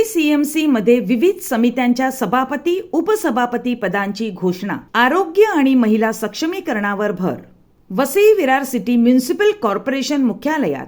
CMC मध्ये विविध समित्यांच्या सभापती उपसभापती पदांची घोषणा. आरोग्य आणि महिला सक्षमीकरणावर भर. Vasai Virar city municipal corporation मुख्यालयात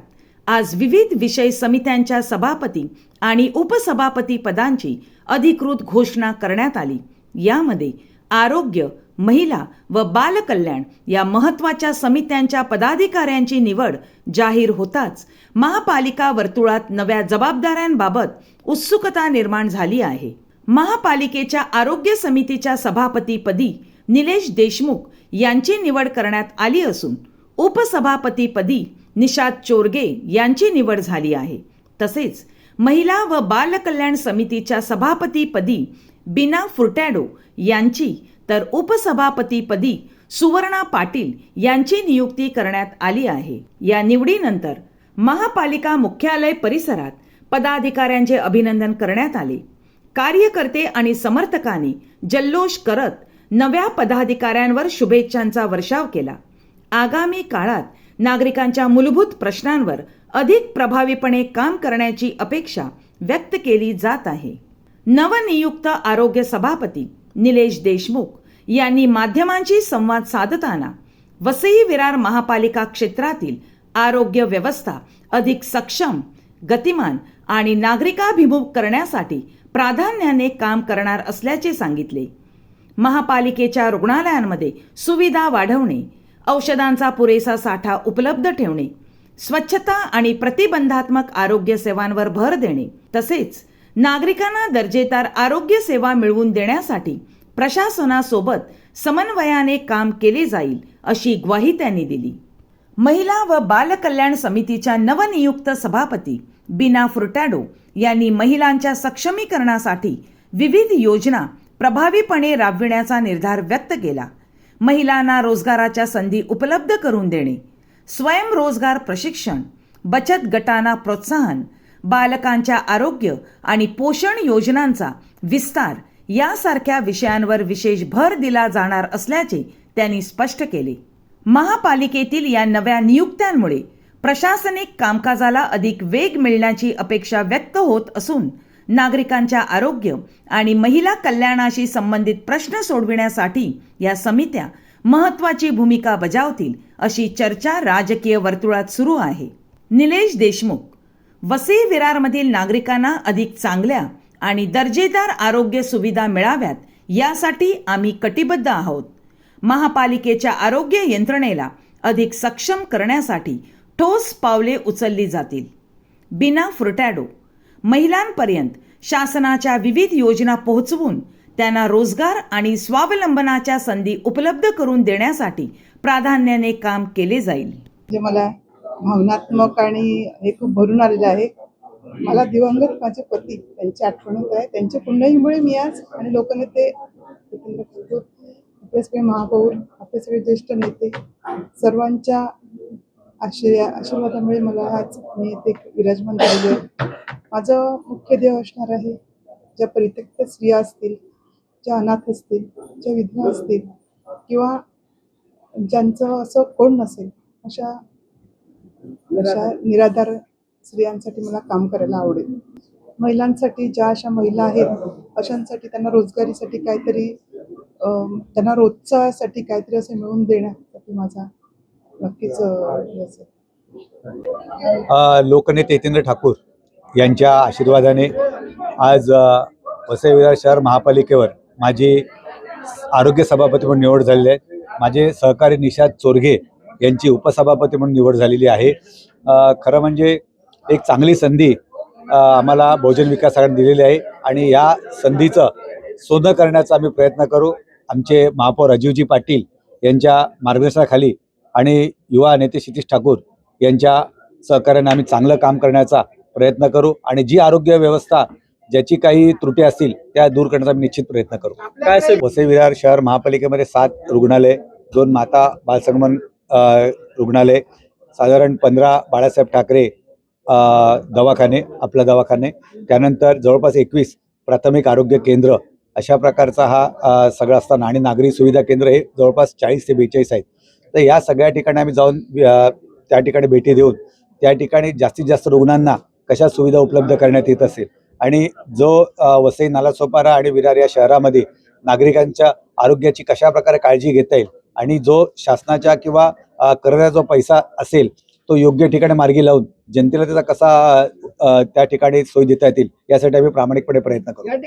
आज विविध विषय समित्यांच्या सभापती आणि उपसभापती पदांची अधिकृत घोषणा करण्यात आली. यामध्ये आरोग्य, महिला व बालकल्याण या महत्त्वाच्या समित्यांच्या पदाधिकाऱ्यांची निवड जाहीर होताच महापालिका वर्तुळात नव्या जबाबदाऱ्यांबाबत उत्सुकता निर्माण झाली आहे. महापालिकेच्या आरोग्य समितीच्या सभापतीपदी निलेश देशमुख यांची निवड करण्यात आली असून उपसभापतीपदी निशाद चोरगे यांची निवड झाली आहे. तसेच महिला व बालकल्याण समितीच्या सभापतीपदी बीना फुर्टॅडो यांची तर उपसभापतीपदी सुवर्णा पाटील यांची नियुक्ती करण्यात आली आहे. या निवडीनंतर महापालिका मुख्यालय परिसरात पदाधिकाऱ्यांचे अभिनंदन करण्यात आले. कार्यकर्ते आणि समर्थकांनी जल्लोष करत नव्या पदाधिकाऱ्यांवर शुभेच्छांचा वर्षाव केला. आगामी काळात नागरिकांच्या मूलभूत प्रश्नांवर अधिक प्रभावीपणे काम करण्याची अपेक्षा व्यक्त केली जात आहे. नवनियुक्त आरोग्य सभापती निलेश देशमुख यांनी माध्यमांशी संवाद साधताना वसई विरार महापालिका क्षेत्रातील आरोग्य व्यवस्था अधिक सक्षम, गतिमान आणि नागरिकाभिमुख करण्यासाठी प्राधान्याने काम करणार असल्याचे सांगितले. महापालिकेच्या रुग्णालयांमध्ये सुविधा वाढवणे, औषधांचा पुरेसा साठा उपलब्ध ठेवणे, स्वच्छता आणि प्रतिबंधात्मक आरोग्य सेवांवर भर देणे तसेच नागरिकांना दर्जेदार आरोग्य सेवा मिळवून देण्यासाठी प्रशासनासोबत समन्वयाने काम केले जाईल अशी ग्वाही त्यांनी दिली. महिला व बालकल्याण समितीच्या नवनियुक्त सभापती बीना फुर्टॅडो यांनी महिलांच्या सक्षमीकरणासाठी विविध योजना प्रभावीपणे राबविण्याचा निर्धार व्यक्त केला. महिलांना रोजगाराच्या संधी उपलब्ध करून देणे, स्वयंरोजगार प्रशिक्षण, बचत गटांना प्रोत्साहन, बालकांच्या आरोग्य आणि पोषण योजनांचा विस्तार यासारख्या विषयांवर विशेष भर दिला जाणार असल्याचे त्यांनी स्पष्ट केले. महापालिकेतील या नव्या नियुक्त्यांमुळे प्रशासनिक कामकाजाला अधिक वेग मिळण्याची अपेक्षा व्यक्त होत असून नागरिकांच्या आरोग्य आणि महिला कल्याणाशी संबंधित प्रश्न सोडविण्यासाठी या समित्या महत्त्वाची भूमिका बजावतील अशी चर्चा राजकीय वर्तुळात सुरू आहे. निलेश देशमुख, वसई विरारमधील नागरिकांना अधिक चांगल्या आणि दर्जेदार आरोग्य सुविधा मिळाव्यात यासाठी आम्ही कटिबद्ध आहोत. महापालिकेच्या आरोग्य यंत्रणेला अधिक सक्षम करण्यासाठी ठोस पावले उचलली जातील. बीना फुर्टॅडो, महिलांपर्यंत शासनाच्या विविध योजना पोहोचवून त्यांना रोजगार आणि स्वावलंबनाच्या संधी उपलब्ध करून देण्यासाठी प्राधान्याने काम केले जाईल. जे मला भावनात्मक आणि हे खूप भरून आलेलं आहे. मला दिवंगत माझे पती त्यांची आठवण होत आहे. त्यांच्या पुण्याईमुळे मी आज आणि लोकनेते आपले सगळे महापौर, आपले सगळे ज्येष्ठ नेते सर्वांच्या आशीर्वादामुळे मला आज मी इथे विराजमान झालेले आहे. माझं मुख्य ध्येय असणार आहे, ज्या परित्यक्त स्त्रिया असतील, ज्या अनाथ असतील, ज्या विधवा असतील किंवा ज्यांचं असं कोण नसेल अशा निराधार स्त्रियांसाठी मला काम करायला आवडेल. महिलांसाठी ज्या अशा महिला आहेत अशांसाठी त्यांना रोजगारीसाठी काहीतरी त्यांना रोजच्यासाठी काहीतरी असं मिळवून देण्यासाठी माझा नक्कीच हे असेल. लोकनेते यतींद्र ठाकूर यांच्या आशीर्वादाने आज वसई विरार शहर महापालिकेवर माझी आरोग्य सभापती म्हणून निवड झालेली आहे. माझे सहकारी निशाद चोरगे यांची उपसभापती म्हणून निवड झालेली आहे. खरं म्हणजे एक चांगली संधी आम्हाला बहुजन विकास आघाडीने दिलेली आहे आणि या संधीचं सोनं करण्याचा आम्ही प्रयत्न करू. आमचे महापौर राजीवजी पाटील यांच्या मार्गदर्शनाखाली आणि युवा नेते क्षितिज ठाकूर यांच्या सहकार्याने आम्ही चांगलं काम करण्याचा प्रयत्न करू आणि जी आरोग्य व्यवस्था ज्याची काही त्रुटी असतील त्या दूर करण्याचा आम्ही निश्चित प्रयत्न करू. काय वसई विरार शहर महापालिकेमध्ये 7 रुग्णालय, 2 माता बालसंगोपन रुग्णालय, साधारण 15 बाळासाहेब ठाकरे दवाखाने, आपला दवाखाने, त्यानंतर जवळपास 21 प्राथमिक आरोग्य केंद्र अशा प्रकारचा हा सगळा असताना आणि नागरी सुविधा केंद्र हे जवळपास 40 ते 42 आहेत. तर या सगळ्या ठिकाणी आम्ही जाऊन त्या ठिकाणी भेटी देऊन त्या ठिकाणी जास्तीत जास्त रुग्णांना कशा सुविधा उपलब्ध करण्यात येत असेल आणि जो वसई नालासोपारा आणि विरार या शहरामध्ये नागरिकांच्या आरोग्याची कशा प्रकारे काळजी घेता येईल आणि जो शासनाच्या किंवा करण्याचा जो पैसा असेल तो योग्य ठिकाणी मार्गी लावून जनतेला त्याचा कसा त्या ठिकाणी सोयी देता येतील यासाठी आम्ही प्रामाणिकपणे प्रयत्न करू.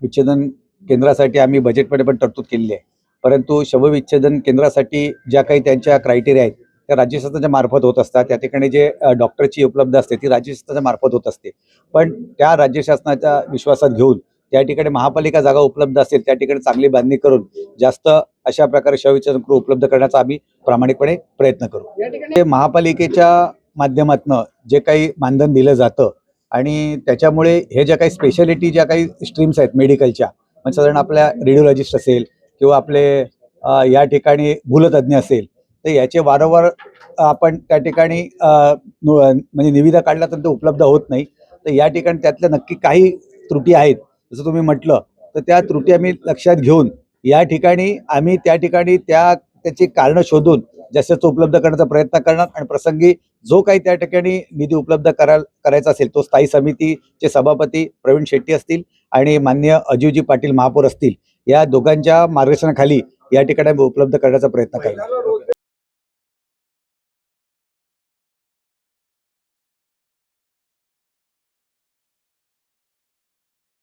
विच्छेदन केंद्रासाठी आम्ही बजेटमध्ये पण तरतूद केलेली आहे, परंतु शवविच्छेदन केंद्रासाठी ज्या काही त्यांच्या क्रायटेरिया आहेत त्या राज्य शासनाच्या मार्फत होत असतात. त्या ठिकाणी जे डॉक्टरची उपलब्ध असते ती राज्य शासनाच्या मार्फत होत असते, पण त्या राज्य शासनाच्या विश्वासात घेऊन त्या ठिकाणी महापालिका जागा उपलब्ध असेल त्या ठिकाणी चांगली बांधणी करून जास्त अशा प्रकारे शवविच्छेदन गृह उपलब्ध करण्याचा आम्ही प्रामाणिकपणे प्रयत्न करू. महापालिकेच्या माध्यमातून जे काही मानधन दिलं जातं आणि त्याच्यामुळे हे ज्या काही स्पेशालिटी ज्या काही स्ट्रीम्स आहेत मेडिकलच्या, म्हणजे साधारण आपल्या रेडिओलॉजिस्ट असेल किंवा आपले या ठिकाणी भूलतज्ञ असेल, तर याचे वारंवार आपण त्या ठिकाणी म्हणजे निविदा काढला तर ते उपलब्ध होत नाही. तर या ठिकाणी त्यातल्या नक्की काही त्रुटी आहेत जसं तुम्ही म्हटलं, तर त्या त्रुटी आम्ही लक्षात घेऊन या ठिकाणी आम्ही त्या ठिकाणी त्याची कारणं शोधून जास्त उपलब्ध करण्याचा प्रयत्न करणार आणि प्रसंगी जो काही त्या ठिकाणी निधी उपलब्ध करायचा असेल तो स्थायी समितीचे सभापती प्रवीण शेट्टी असतील आणि माननीय अजिवजी पाटील महापौर असतील, या दोघांच्या मार्गदर्शनाखाली या ठिकाणी उपलब्ध करण्याचा प्रयत्न करणार.